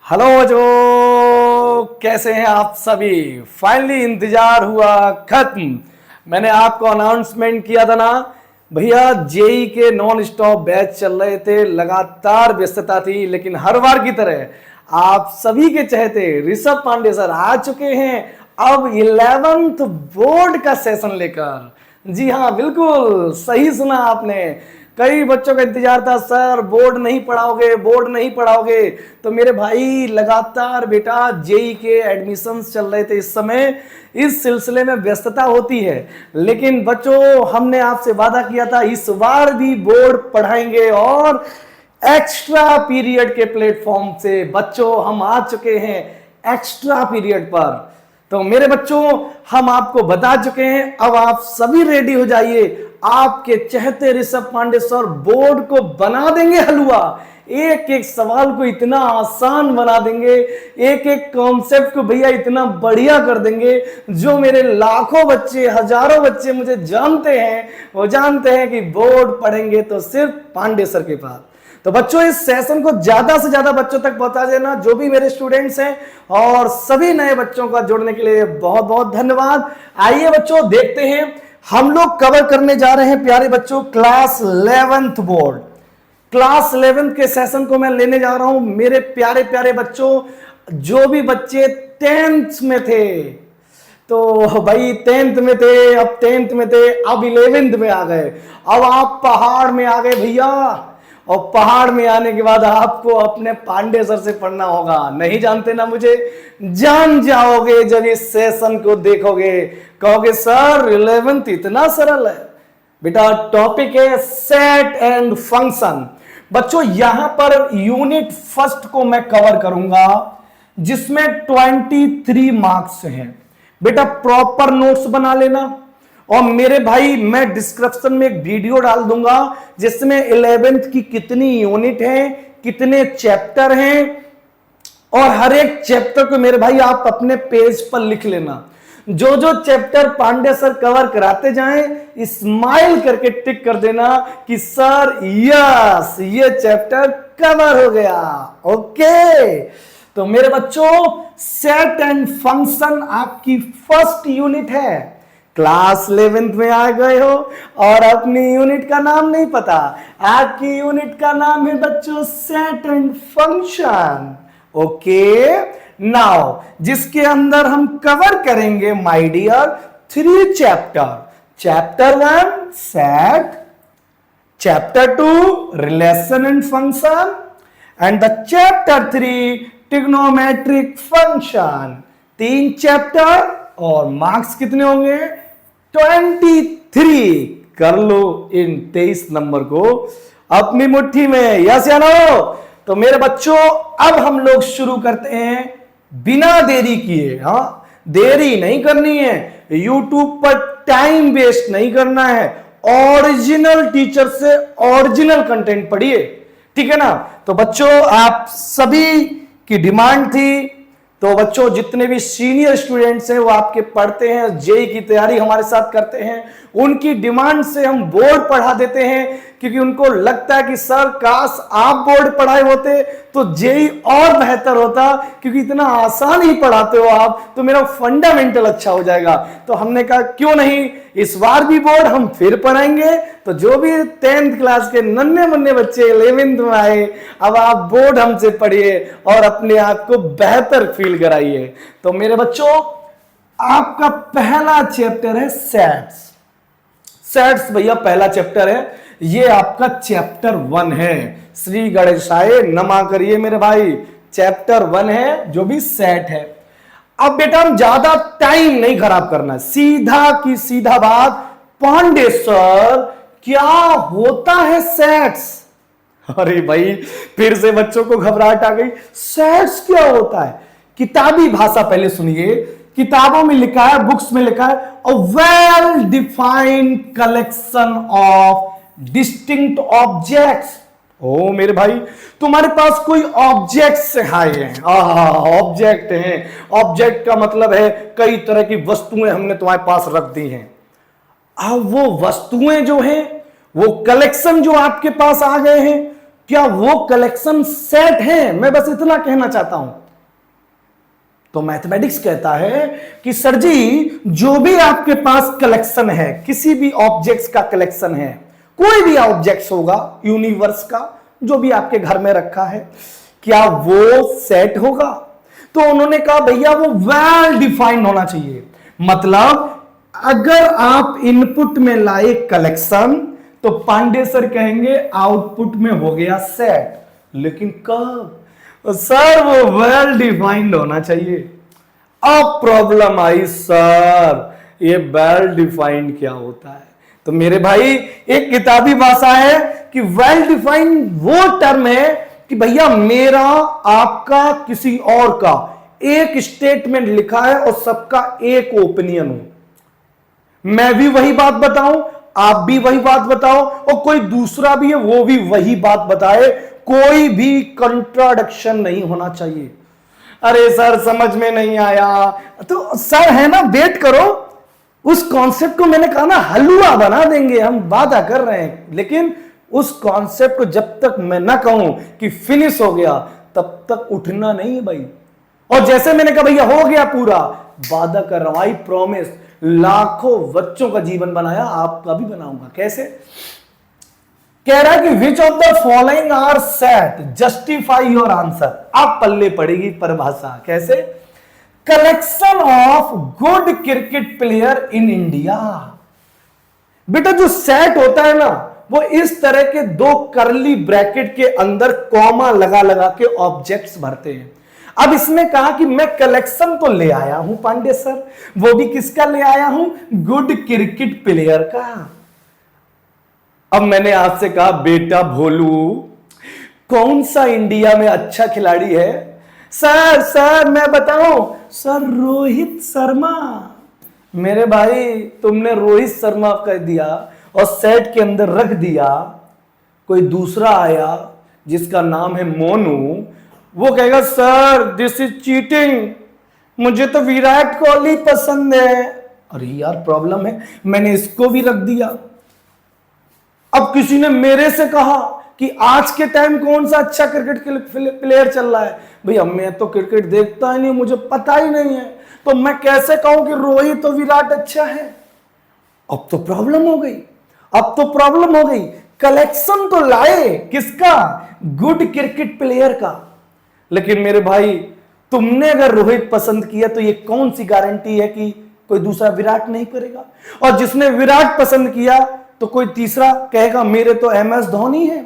Hello जो कैसे हैं आप सभी। फाइनली इंतजार हुआ खत्म। मैंने आपको अनाउंसमेंट किया था ना भैया, जेई के नॉन स्टॉप बैच चल रहे थे, लगातार व्यस्तता थी, लेकिन हर बार की तरह आप सभी के चहेते ऋषभ पांडे सर आ चुके हैं अब 11th बोर्ड का सेशन लेकर। जी हाँ, बिल्कुल सही सुना आपने। कई बच्चों का इंतजार था, सर बोर्ड नहीं पढ़ाओगे, बोर्ड नहीं पढ़ाओगे। तो मेरे भाई लगातार बेटा जेई के एडमिशंस चल रहे थे इस समय, इस सिलसिले में व्यस्तता होती है। लेकिन बच्चों, हमने आपसे वादा किया था इस बार भी बोर्ड पढ़ाएंगे और एक्स्ट्रा पीरियड के प्लेटफॉर्म से बच्चों हम आ चुके हैं एक्स्ट्रा पीरियड पर। तो मेरे बच्चों, हम आपको बता चुके हैं, अब आप सभी रेडी हो जाइए। आपके चहते ऋषभ पांडे सर बोर्ड को बना देंगे हलवा। एक एक सवाल को इतना आसान बना देंगे, एक एक कॉन्सेप्ट को भैया इतना बढ़िया कर देंगे। जो मेरे लाखों बच्चे, हजारों बच्चे मुझे जानते हैं, वो जानते हैं कि बोर्ड पढ़ेंगे तो सिर्फ पांडे सर के पास। तो बच्चों, इस सेशन को ज्यादा से ज्यादा बच्चों तक पहुंचा देना, जो भी मेरे स्टूडेंट्स हैं, और सभी नए बच्चों का जुड़ने के लिए बहुत बहुत धन्यवाद। आइए बच्चों, देखते हैं हम लोग कवर करने जा रहे हैं प्यारे बच्चों class 11th board. Class 11th के सेशन को मैं लेने जा रहा हूं मेरे प्यारे प्यारे बच्चों। जो भी बच्चे 10th में थे, तो भाई 10th में थे, अब 10th में थे, अब 11th में आ गए, अब आप पहाड़ में आ गए भैया। और पहाड़ में आने के बाद आपको अपने पांडे सर से पढ़ना होगा। नहीं जानते ना मुझे, जान जाओगे जब इस सेशन को देखोगे, कहोगे सर 11th इतना सरल है। बेटा टॉपिक है सेट एंड फंक्शन। बच्चों यहां पर यूनिट फर्स्ट को मैं कवर करूंगा, जिसमें 23 मार्क्स हैं। बेटा प्रॉपर नोट्स बना लेना। और मेरे भाई, मैं डिस्क्रिप्शन में एक वीडियो डाल दूंगा जिसमें 11th की कितनी यूनिट है, कितने चैप्टर हैं, और हर एक चैप्टर को मेरे भाई आप अपने पेज पर लिख लेना। जो जो चैप्टर पांडे सर कवर कराते जाएं, स्माइल करके टिक कर देना कि सर यस, ये चैप्टर कवर हो गया। ओके, तो मेरे बच्चों, सेट एंड फंक्शन आपकी फर्स्ट यूनिट है। क्लास 11th में आ गए हो और अपनी यूनिट का नाम नहीं पता। आपकी यूनिट का नाम है बच्चों set and function. Okay, now जिसके अंदर हम कवर करेंगे my dear 3 chapter. Chapter 1 set, chapter 2 relation and function, and the chapter 3 trigonometric function. 3 chapter और मार्क्स कितने होंगे? 23। कर लो इन 23 नंबर को अपनी मुट्ठी में, यस या नो? तो मेरे बच्चों, अब हम लोग शुरू करते हैं बिना देरी किए। हाँ, देरी नहीं करनी है, यूट्यूब पर टाइम वेस्ट नहीं करना है, ओरिजिनल टीचर से ओरिजिनल कंटेंट पढ़िए, ठीक है ना? तो बच्चों, आप सभी की डिमांड थी, तो बच्चों जितने भी सीनियर स्टूडेंट्स हैं वो आपके पढ़ते हैं, जेई की तैयारी हमारे साथ करते हैं, उनकी डिमांड से हम बोर्ड पढ़ा देते हैं, क्योंकि उनको लगता है कि सर काश आप बोर्ड पढ़ाए होते तो जेई और बेहतर होता, क्योंकि इतना आसान ही पढ़ाते हो आप, तो मेरा फंडामेंटल अच्छा हो जाएगा। तो हमने कहा क्यों नहीं, इस बार भी बोर्ड हम फिर पढ़ाएंगे। तो जो भी 10th क्लास के नन्हे मुन्ने बच्चे 11th में आए, अब आप बोर्ड हमसे पढ़िए और अपने आप को बेहतर फील कराइए। तो मेरे बच्चों, आपका पहला चैप्टर है सेट्स। सेट्स भैया पहला चैप्टर है, ये आपका चैप्टर 1 है। श्री गणेशाय नमा करिए मेरे भाई, चैप्टर 1 है जो भी सेट है। अब बेटा हम ज्यादा टाइम नहीं खराब करना, सीधा की सीधा बात, पांडे सर क्या होता है सेट्स? अरे भाई, फिर से बच्चों को घबराहट आ गई। सेट्स क्या होता है? किताबी भाषा पहले सुनिए। किताबों में लिखा है, बुक्स में लिखा है, a well defined collection of distinct objects. ओ मेरे भाई, तुम्हारे पास कोई ऑब्जेक्ट्स हैं? ऑब्जेक्ट हैं। ऑब्जेक्ट का मतलब है कई तरह की वस्तुएं हमने तुम्हारे पास रख दी हैं। अब वो वस्तुएं जो हैं, वो कलेक्शन जो आपके पास आ गए हैं, क्या वो कलेक्शन सेट है? मैं बस इतना कहना चाहता हूं। तो मैथमेटिक्स कहता है कि सर जी, जो भी आपके पास कलेक्शन है, किसी भी ऑब्जेक्ट्स का कलेक्शन है, कोई भी ऑब्जेक्ट्स होगा यूनिवर्स का, जो भी आपके घर में रखा है, क्या वो सेट होगा? तो उन्होंने कहा भैया वो वेल डिफाइंड होना चाहिए। मतलब अगर आप इनपुट में लाए कलेक्शन, तो पांडे सर कहेंगे आउटपुट में हो गया सेट। लेकिन कब? सर वो वेल डिफाइंड होना चाहिए। अब प्रॉब्लम आई, सर ये वेल डिफाइंड क्या होता है? तो मेरे भाई, एक किताबी भाषा है कि वेल डिफाइंड वो टर्म है कि भैया मेरा, आपका, किसी और का एक स्टेटमेंट लिखा है और सबका एक ओपिनियन हो। मैं भी वही बात बताऊं, आप भी वही बात बताओ, और कोई दूसरा भी है वो भी वही बात बताए, कोई भी कंट्राडिक्शन नहीं होना चाहिए। अरे सर समझ में नहीं आया, तो सर है ना, वेट करो, उस कॉन्सेप्ट को मैंने कहा ना हलवा बना देंगे, हम वादा कर रहे हैं। लेकिन उस कॉन्सेप्ट को जब तक मैं ना कहूं कि फिनिश हो गया, तब तक उठना नहीं है भाई। और जैसे मैंने कहा भैया हो गया पूरा, वादा कर रहा हूं, आई प्रॉमिस, लाखों बच्चों का जीवन बनाया, आपका भी बनाऊंगा। कैसे? कह रहा है कि which of the following are set, justify your answer. आप पल्ले पड़ेगी परिभाषा। कैसे? Collection of good cricket player in India. बेटा जो सेट होता है ना, वो इस तरह के दो करली ब्रैकेट के अंदर कॉमा लगा लगा के ऑब्जेक्ट्स भरते हैं। अब इसने कहा कि मैं कलेक्शन तो ले आया हूं पांडे सर, वो भी किसका ले आया हूं? गुड क्रिकेट प्लेयर का। अब मैंने आपसे कहा बेटा भोलू, कौन सा इंडिया में अच्छा खिलाड़ी है? सर मैं बताऊं, सर रोहित शर्मा। मेरे भाई, तुमने रोहित शर्मा कह दिया और सेट के अंदर रख दिया, कोई दूसरा आया जिसका नाम है मोनू, वो कहेगा सर दिस इज चीटिंग, मुझे तो विराट कोहली पसंद है। अरे यार प्रॉब्लम है, मैंने इसको भी रख दिया। अब किसी ने मेरे से कहा कि आज के टाइम कौन सा अच्छा क्रिकेट प्लेयर चल रहा है? भैया मैं तो क्रिकेट देखता ही नहीं, मुझे पता ही नहीं है, तो मैं कैसे कहूं कि रोहित तो विराट अच्छा है? अब तो प्रॉब्लम हो गई, अब तो प्रॉब्लम हो गई। कलेक्शन तो लाए किसका? गुड क्रिकेट प्लेयर का। लेकिन मेरे भाई, तुमने अगर रोहित पसंद किया तो ये कौन सी गारंटी है कि कोई दूसरा विराट नहीं करेगा? और जिसने विराट पसंद किया तो कोई तीसरा कहेगा मेरे तो एमएस धोनी है,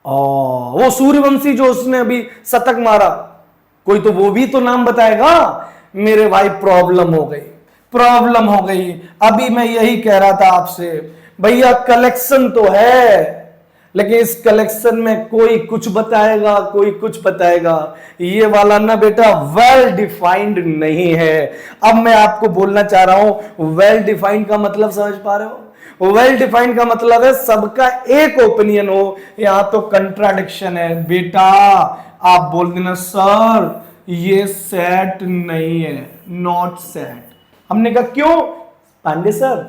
और वो सूर्यवंशी जो उसने अभी शतक मारा, कोई तो वो भी तो नाम बताएगा। मेरे भाई प्रॉब्लम हो गई, प्रॉब्लम हो गई। अभी मैं यही कह रहा था आपसे, भैया कलेक्शन तो है, लेकिन इस कलेक्शन में कोई कुछ बताएगा, कोई कुछ बताएगा। ये वाला ना बेटा वेल डिफाइंड नहीं है। अब मैं आपको बोलना चाह रहा हूं, वेल डिफाइंड का मतलब समझ पा रहे हो? वेल डिफाइंड का मतलब है सबका एक ओपिनियन हो। यहां तो कंट्राडिक्शन है बेटा। आप बोल देना सर ये सेट नहीं है, नॉट सेट। हमने कहा क्यों पांडे सर?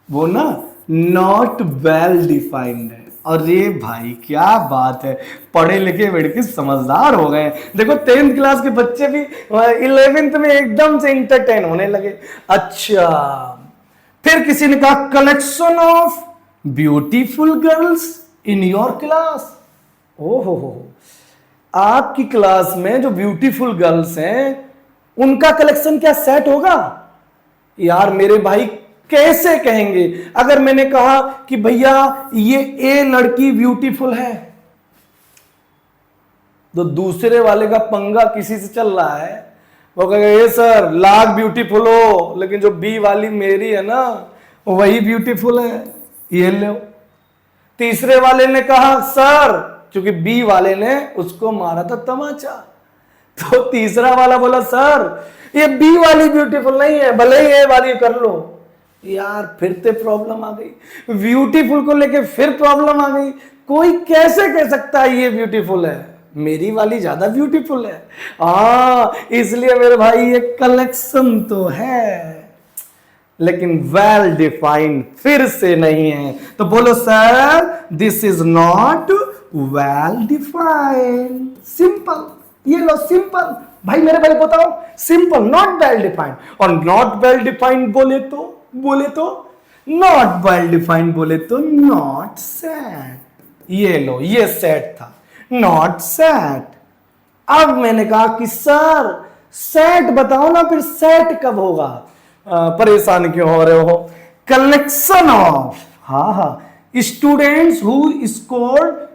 वो ना नॉट वेल डिफाइंड है। अरे भाई क्या बात है, पढ़े लिखे लड़के समझदार हो गए। देखो 10th क्लास के बच्चे भी 11th में एकदम से इंटरटेन होने लगे। अच्छा, फिर किसी ने कहा collection of beautiful girls in your class. ओहो, आपकी क्लास में जो ब्यूटीफुल गर्ल्स हैं उनका कलेक्शन क्या सेट होगा? यार मेरे भाई कैसे कहेंगे? अगर मैंने कहा कि भैया ये ए लड़की ब्यूटीफुल है, तो दूसरे वाले का पंगा किसी से चल रहा है, वो कहेगा ये सर लाख ब्यूटीफुल हो, लेकिन जो बी वाली मेरी है ना वही ब्यूटीफुल है, ये लो। तीसरे वाले ने कहा सर, क्योंकि बी वाले ने उसको मारा था तमाचा, तो तीसरा वाला बोला सर ये बी वाली ब्यूटीफुल नहीं है, भले ही ए वाली कर लो। यार फिर से प्रॉब्लम आ गई, ब्यूटीफुल को लेके फिर प्रॉब्लम आ गई। कोई कैसे कह सकता है ये ब्यूटीफुल है? मेरी वाली ज्यादा ब्यूटीफुल है। इसलिए मेरे भाई ये कलेक्शन तो है। लेकिन वेल डिफाइंड फिर से नहीं है। तो बोलो sir this is not well defined. Simple, ये लो सिंपल। भाई मेरे भाई बताओ, सिंपल नॉट वेल डिफाइंड। और नॉट वेल डिफाइंड बोले तो नॉट वेल डिफाइंड बोले तो नॉट सेट। ये लो, ये सेट था, नॉट सेट। अब मैंने कहा कि सर सेट बताओ ना, फिर सेट कब होगा? परेशान क्यों हो रहे हो? Collection of, students who scored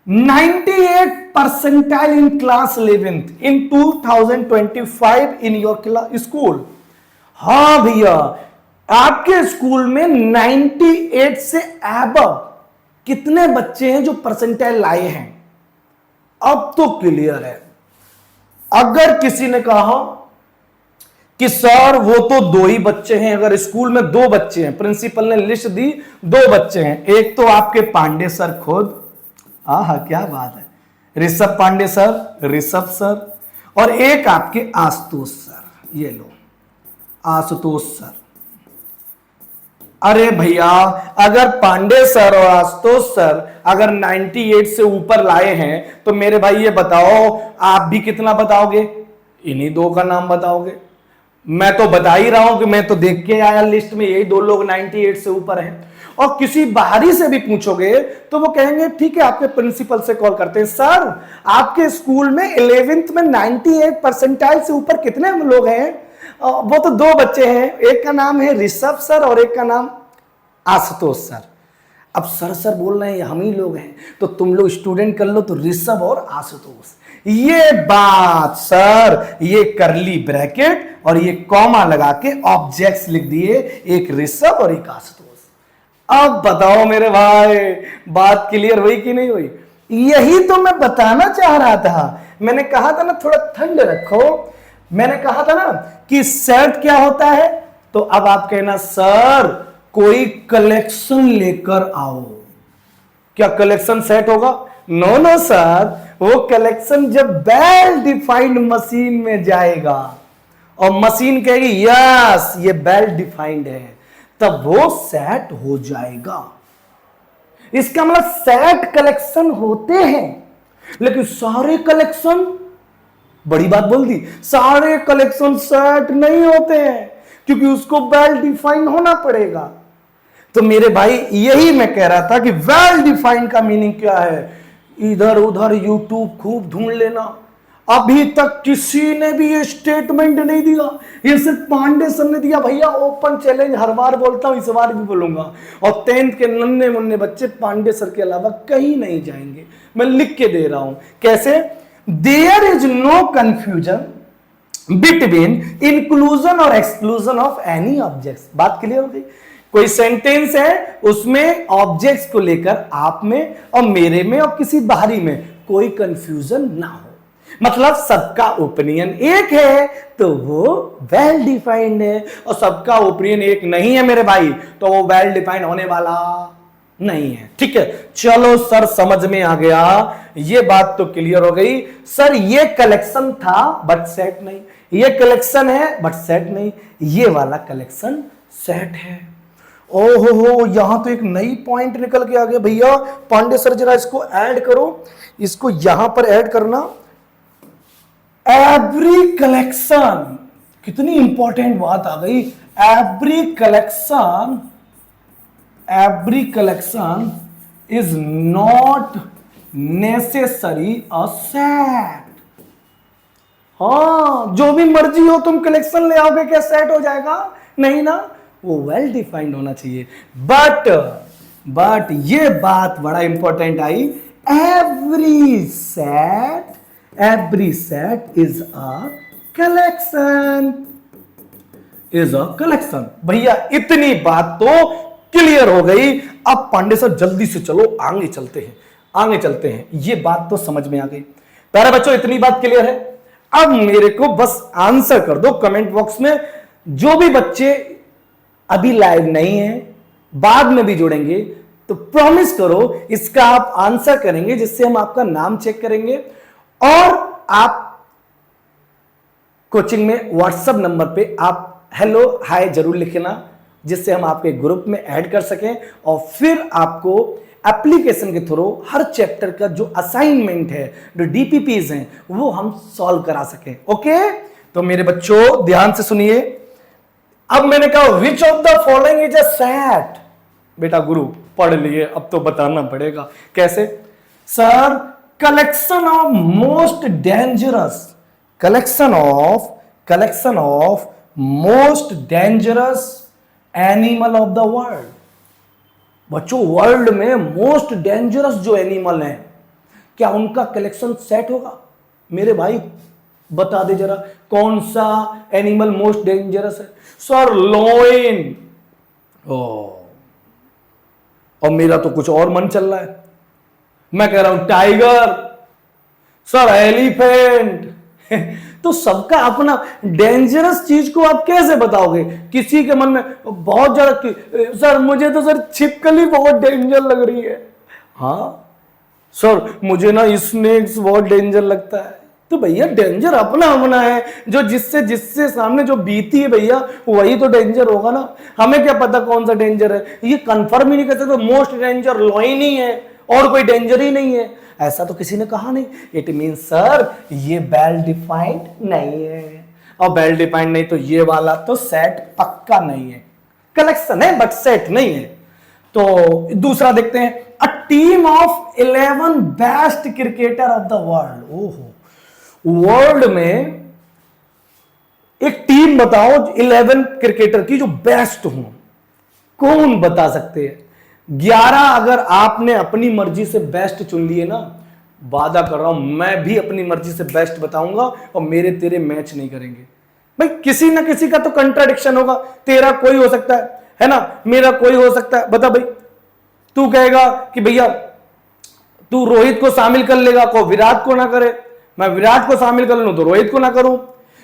98 percentile in class 11th in 2025 in your school. हाँ भैया, आपके स्कूल में 98 से एबव कितने बच्चे हैं जो परसेंटाइल लाए हैं? अब तो क्लियर है। अगर किसी ने कहा कि सर वो तो 2 ही बच्चे हैं, अगर स्कूल में 2 बच्चे हैं, प्रिंसिपल ने लिस्ट दी 2 बच्चे हैं, एक तो आपके पांडे सर खुद, क्या बात है, ऋषभ पांडे सर, ऋषभ सर, और एक आपके आशुतोष सर। ये लो आशुतोष सर। अरे भैया, अगर पांडे सर और आशुतोष सर अगर 98 से ऊपर लाए हैं तो मेरे भाई ये बताओ आप भी कितना बताओगे? इन्हीं 2 का नाम बताओगे। मैं तो बता ही रहा हूं कि मैं तो देख के आया लिस्ट में, यही 2 लोग 98 से ऊपर हैं। और किसी बाहरी से भी पूछोगे तो वो कहेंगे ठीक है, आपके प्रिंसिपल से कॉल करते हैं, सर आपके स्कूल में 11th में 98 परसेंटाइल से ऊपर कितने लोग हैं? वो तो 2 बच्चे हैं, एक का नाम है ऋषभ सर और एक का नाम आशुतोष सर। अब सर बोल रहे हैं हम ही लोग हैं, तो तुम लोग स्टूडेंट कर लो, तो ऋषभ और आशुतोष। ये बात सर, ये करली ब्रैकेट और ये कॉमा लगा के ऑब्जेक्ट्स लिख दिए, एक ऋषभ और एक आशुतोष। अब बताओ मेरे भाई, बात क्लियर हुई कि नहीं हुई? यही तो मैं बताना चाह रहा था। मैंने कहा था ना थोड़ा ठंड रखो, मैंने कहा था ना कि सेट क्या होता है। तो अब आप कहना सर कोई कलेक्शन लेकर आओ। क्या कलेक्शन सेट होगा? नो सर, वो कलेक्शन जब वेल डिफाइंड मशीन में जाएगा और मशीन कहेगी यस ये वेल डिफाइंड है, तब वो सेट हो जाएगा। इसका मतलब सेट कलेक्शन होते हैं, लेकिन सारे कलेक्शन, बड़ी बात बोल दी, सारे कलेक्शन सेट नहीं होते हैं, क्योंकि उसको वेल डिफाइंड होना पड़ेगा। तो मेरे भाई यही मैं कह रहा था कि वेल डिफाइंड का मीनिंग क्या है। इधर उधर यूट्यूब खूब ढूंढ लेना, अभी तक किसी ने भी ये स्टेटमेंट नहीं दिया, ये सिर्फ पांडे सर ने दिया। भैया ओपन चैलेंज, हर बार बोलता हूं, इस बार भी बोलूंगा। और 10th के नन्हे मुन्ने बच्चे पांडे सर के अलावा कहीं नहीं जाएंगे, मैं लिख के दे रहा हूं। कैसे? There is no confusion between inclusion और एक्सक्लूजन ऑफ एनी ऑब्जेक्ट्स। बात क्लियर हो गई? कोई सेंटेंस है, उसमें ऑब्जेक्ट्स को लेकर आप में और मेरे में और किसी बाहरी में कोई कंफ्यूजन ना हो, मतलब सबका ओपिनियन एक है तो वो वेल डिफाइंड है, और सबका ओपिनियन एक नहीं है मेरे भाई तो वो वेल डिफाइंड होने वाला नहीं है। ठीक है, चलो सर समझ में आ गया, ये बात तो क्लियर हो गई। सर ये कलेक्शन था बट सेट नहीं, ये कलेक्शन है बट सेट नहीं, ये वाला कलेक्शन सेट है। ओहो हो, यहां तो एक नई पॉइंट निकल के आ गया। भैया पांडे सर जरा इसको ऐड करो, इसको यहां पर ऐड करना। एवरी कलेक्शन, कितनी इंपॉर्टेंट बात आ गई। Every collection is not necessary a set. हाँ, जो भी मर्जी हो तुम कलेक्शन ले आओगे, क्या सेट हो जाएगा? नहीं ना, वो वेल डिफाइंड होना चाहिए। बट ये बात बड़ा important I, every set is a collection. भैया इतनी बात तो क्लियर हो गई। अब पांडे सर जल्दी से चलो आगे चलते हैं, ये बात तो समझ में आ गई। प्यारे बच्चों इतनी बात क्लियर है। अब मेरे को बस आंसर कर दो कमेंट बॉक्स में। जो भी बच्चे अभी लाइव नहीं है, बाद में भी जुड़ेंगे, तो प्रॉमिस करो इसका आप आंसर करेंगे, जिससे हम आपका नाम चेक करेंगे और आप कोचिंग में व्हाट्सएप नंबर पे आप हेलो हाय जरूर लिखना, जिससे हम आपके ग्रुप में ऐड कर सकें और फिर आपको एप्लीकेशन के थ्रू हर चैप्टर का जो असाइनमेंट है, जो डीपीपीज हैं, वो हम सॉल्व करा सकें। ओके, तो मेरे बच्चों ध्यान से सुनिए। अब मैंने कहा विच of the following is a set. बेटा गुरु पढ़ लिए, अब तो बताना पड़ेगा कैसे। Sir collection of most dangerous, collection of most dangerous animal of the world. बच्चों वर्ल्ड में मोस्ट डेंजरस जो एनिमल है, क्या उनका कलेक्शन सेट होगा? मेरे भाई बता दे जरा, कौन सा एनिमल मोस्ट डेंजरस है? Sir lion. और मेरा तो कुछ और मन चल रहा है, मैं कह रहा हूं टाइगर, सर एलिफेंट। तो सबका अपना डेंजरस चीज को आप कैसे बताओगे? किसी के मन में बहुत ज्यादा, सर मुझे तो सर छिपकली बहुत डेंजर लग रही है। हाँ सर मुझे ना स्नेक्स बहुत डेंजर लगता है। तो भैया डेंजर अपना अपना है, जो जिससे सामने जो बीती है भैया वही तो डेंजर होगा ना। हमें क्या पता कौन सा डेंजर है? ये कंफर्म ही नहीं कर सकते मोस्ट डेंजर लॉइन ही है और कोई डेंजर ही नहीं है, ऐसा तो किसी ने कहा नहीं। इट मीन सर ये वेल डिफाइंड नहीं है, और वेल डिफाइंड नहीं तो ये वाला तो सेट पक्का नहीं है। कलेक्शन है बट सेट नहीं है। तो दूसरा देखते हैं, a team of 11 best cricketer of the world. ओहो, वर्ल्ड में एक टीम बताओ 11 क्रिकेटर की जो बेस्ट हो, कौन बता सकते हैं? 11 अगर आपने अपनी मर्जी से बेस्ट चुन लिए ना, वादा कर रहा हूं मैं भी अपनी मर्जी से बेस्ट बताऊंगा और मेरे तेरे मैच नहीं करेंगे। भाई किसी ना किसी का तो कंट्राडिक्शन होगा, तेरा कोई हो सकता है ना, मेरा कोई हो सकता है। बता भाई, तू कहेगा कि भैया तू रोहित को शामिल कर लेगा, को विराट को ना करे, मैं विराट को शामिल कर लूं तो रोहित को ना करूं,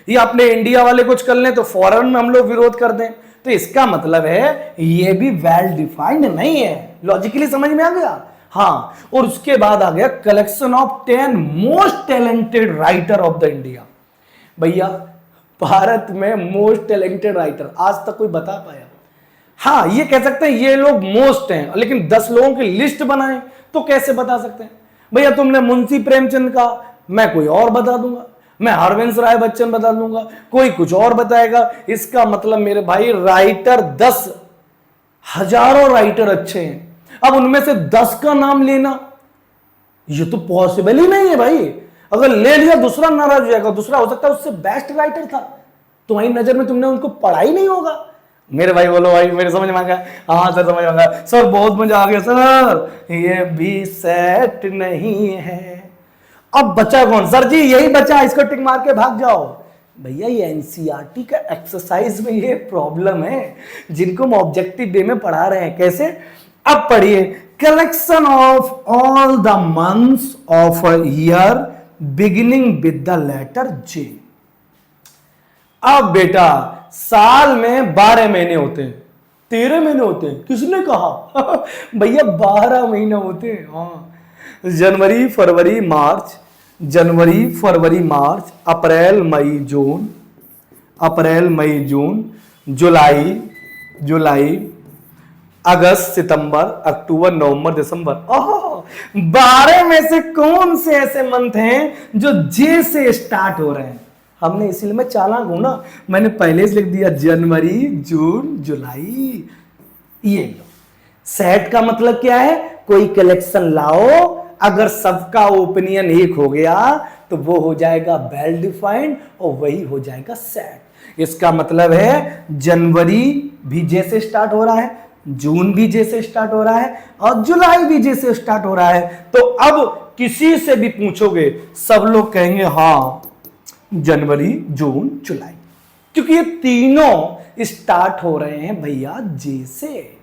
या अपने इंडिया वाले कुछ कर लें तो फॉरेन में हम लोग विरोध कर दें। तो इसका मतलब है ये भी वेल डिफाइंड नहीं है। लॉजिकली समझ में आ गया? हाँ, और उसके बाद आ गया collection of 10 most talented writer of the India. भैया भारत में मोस्ट टैलेंटेड राइटर आज तक कोई बता पाया? हाँ ये कह सकते हैं ये लोग मोस्ट हैं, लेकिन 10 लोगों की लिस्ट बनाए तो कैसे बता सकते हैं? भैया तुमने मुंशी प्रेमचंद का, मैं कोई और बता दूंगा, मैं हरवंश राय बच्चन बता दूंगा, कोई कुछ और बताएगा। इसका मतलब मेरे भाई राइटर 10, हजारों राइटर अच्छे हैं, अब उनमें से 10 का नाम लेना ये तो पॉसिबल ही नहीं है भाई। अगर ले लिया दूसरा नाराज हो जाएगा, दूसरा हो सकता है उससे बेस्ट राइटर था, तुम्हारी नजर में तुमने उनको पढ़ा ही नहीं होगा। मेरे भाई बोलो भाई मेरे समझ में आ गया? हाँ सर समझ में आ गया सर, बहुत मजा आ गया सर, ये भी सेट नहीं है। अब बचा कौन? सर जी यही बचा, इसको टिक मार के भाग जाओ। भैया ये एनसीईआरटी का एक्सरसाइज में ये प्रॉब्लम है, जिनको हम ऑब्जेक्टिव वे में पढ़ा रहे हैं। कैसे? अब पढ़िए, collection of all the months of a year beginning with the letter J. अब बेटा साल में 12 महीने होते हैं, 13 महीने होते हैं, किसने कहा? भैया 12 महीने होते हैं। हाँ, जनवरी फरवरी मार्च, जनवरी फरवरी मार्च, अप्रैल मई जून, अप्रैल मई जून, जुलाई जुलाई, अगस्त सितंबर अक्टूबर नवंबर दिसंबर। ओह, 12 में से कौन से ऐसे मंथ हैं जो जे से स्टार्ट हो रहे हैं? हमने इसीलिए, मैं चालाक हूं ना, मैंने पहले से लिख दिया जनवरी जून जुलाई। ये लो, सेट का मतलब क्या है? कोई कलेक्शन लाओ, अगर सबका ओपिनियन एक हो गया तो वो हो जाएगा वेल डिफाइंड और वही हो जाएगा सेट। इसका मतलब है जनवरी भी जे से स्टार्ट हो रहा है, जून भी जे से स्टार्ट हो रहा है और जुलाई भी जे से स्टार्ट हो रहा है। तो अब किसी से भी पूछोगे सब लोग कहेंगे हाँ जनवरी जून जुलाई, क्योंकि ये तीनों स्टार्ट हो रहे हैं भैया जे से।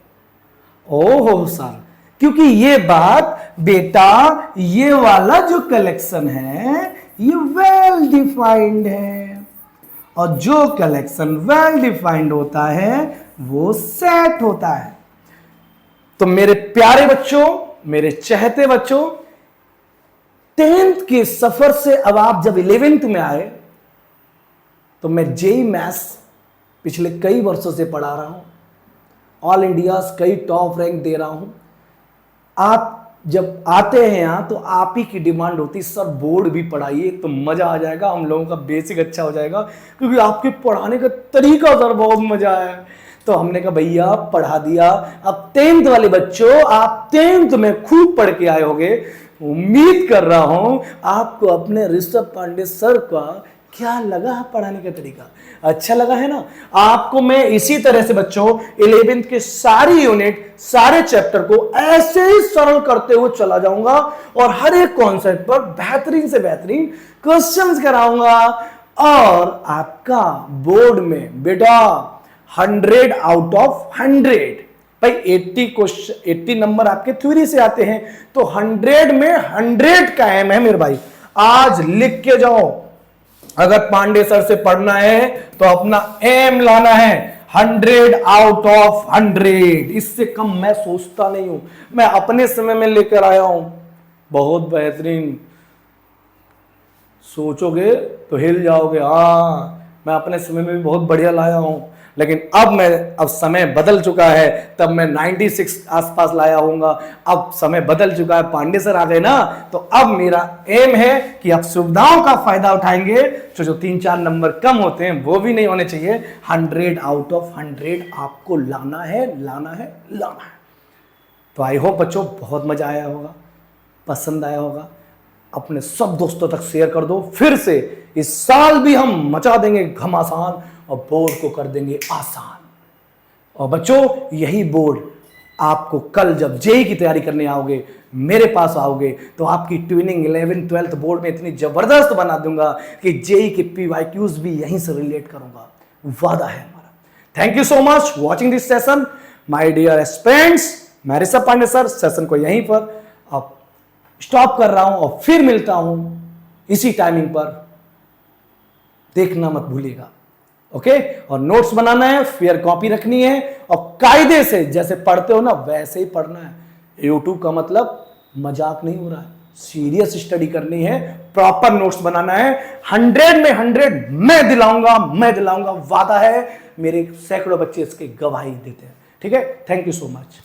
ओहो सर, क्योंकि ये बात बेटा, ये वाला जो कलेक्शन है ये वेल डिफाइंड है, और जो कलेक्शन वेल डिफाइंड होता है वो सेट होता है। तो मेरे प्यारे बच्चों, मेरे चहते बच्चों, 10th के सफर से अब आप जब 11th में आए तो मैं जेई मैथ्स पिछले कई वर्षों से पढ़ा रहा हूँ, ऑल इंडिया कई टॉप रैंक दे रहा हूँ। आप जब आते हैं यहाँ तो आप ही की डिमांड होती, सर बोर्ड भी पढ़ाइए तो मजा आ जाएगा, हम लोगों का बेसिक अच्छा हो जाएगा, क्योंकि आपके पढ़ाने का तरीका सर बहुत मजा आया है। तो हमने कहा भैया पढ़ा दिया। अब 10th वाले बच्चों, आप 10th में खूब पढ़ के आए होंगे। उम्मीद कर रहा हूं आपको अपने ऋषभ पांडे सर का क्या लगा है पढ़ाने का तरीका, अच्छा लगा है ना। आपको मैं इसी तरह से बच्चों 11th के सारी यूनिट, सारे चैप्टर को ऐसे ही सरल करते हुए चला जाऊंगा और हर एक कॉन्सेप्ट पर बेहतरीन से बेहतरीन क्वेश्चंस कराऊंगा। और आपका बोर्ड में बेटा 100 आउट ऑफ 100, भाई 80 क्वेश्चन, 80 नंबर आपके थ्योरी से आते हैं, तो 100 में 100 का एम है मेरे भाई। आज लिख के जाओ, अगर पांडे सर से पढ़ना है तो अपना एम लाना है 100 आउट ऑफ 100। इससे कम मैं सोचता नहीं हूं, मैं अपने समय में लेकर आया हूं। बहुत बेहतरीन, सोचोगे तो हिल जाओगे। हाँ, मैं अपने समय में भी बहुत बढ़िया लाया हूं, लेकिन अब समय बदल चुका है, तब मैं 96 आसपास लाया होऊंगा। अब समय बदल चुका है, पांडे सर आ गए ना, तो अब मेरा एम है कि आप सुविधाओं का फायदा उठाएंगे। जो 3-4 नंबर कम होते हैं वो भी नहीं होने चाहिए। 100 आउट ऑफ 100 आपको लाना है, लाना है, लाना है। तो आई होप बच्चों बहुत मजा आया होगा, पसंद आया होगा। अपने सब दोस्तों तक शेयर कर दो। फिर से इस साल भी हम मचा देंगे घमासान और बोर्ड को कर देंगे आसान। और बच्चों यही बोर्ड आपको कल जब जेई की तैयारी करने आओगे, मेरे पास आओगे, तो आपकी ट्विनिंग 11th 12th बोर्ड में इतनी जबरदस्त बना दूंगा कि जेई के PYQs भी यहीं से रिलेट करूंगा, वादा है हमारा। Thank you so much watching this session my dear aspirants. मैं ऋषभ पांडे सर सेशन को यहीं पर अब स्टॉप कर रहा हूं और फिर मिलता हूं इसी टाइमिंग पर। देखना मत भूलिएगा, ओके। और नोट्स बनाना है, फेयर कॉपी रखनी है और कायदे से जैसे पढ़ते हो ना वैसे ही पढ़ना है। YouTube का मतलब मजाक नहीं हो रहा है, सीरियस स्टडी करनी है, प्रॉपर नोट्स बनाना है। 100 में 100 मैं दिलाऊंगा, वादा है। मेरे सैकड़ों बच्चे इसके गवाही देते हैं, ठीक है। Thank you so much.